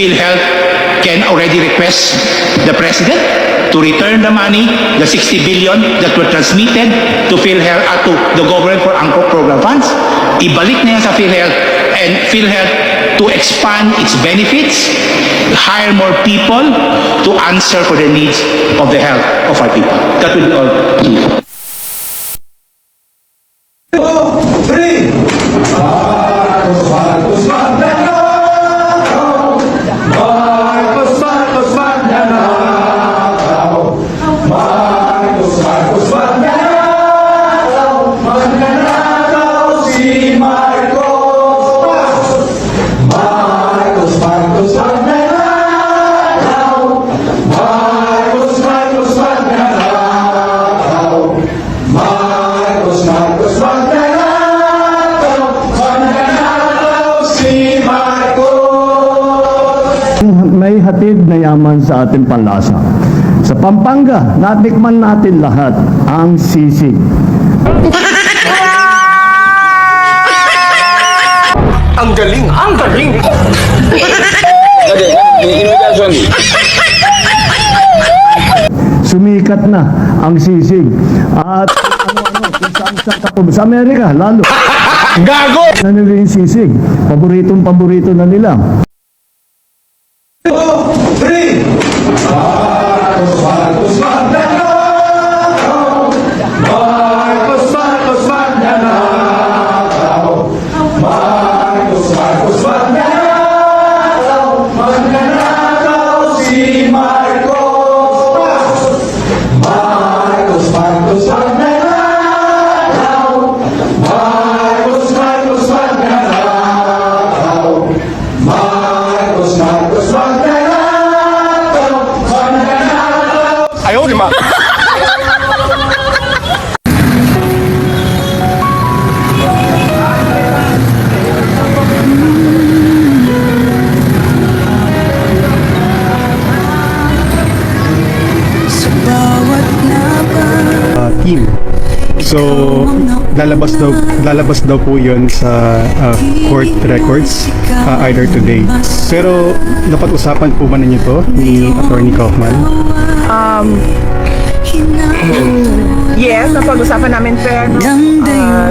PhilHealth can already request the President to return the money, the 60 billion that were transmitted to PhilHealth, to the government for ANCO program funds. Ibalik na yan sa PhilHealth, and PhilHealth to expand its benefits, hire more people to answer for the needs of the health of our people. That will be all. May hatid na yaman sa ating panlasa. Sa Pampanga, natikman natin lahat ang sisig. Ang galing! Ang galing! Sumikat na ang sisig. At kung saan sa Amerika, lalo. Gago! Na nila yung sisig. Paborito na nila. Ayaw, di ma. Team. So, lalabas daw po 'yon sa court records either today. Pero napag-usapan po ba ninyo to ni Attorney Kaufman? Yes, napag-usapan namin, pero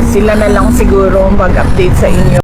sila na lang siguro mag-update sa inyo.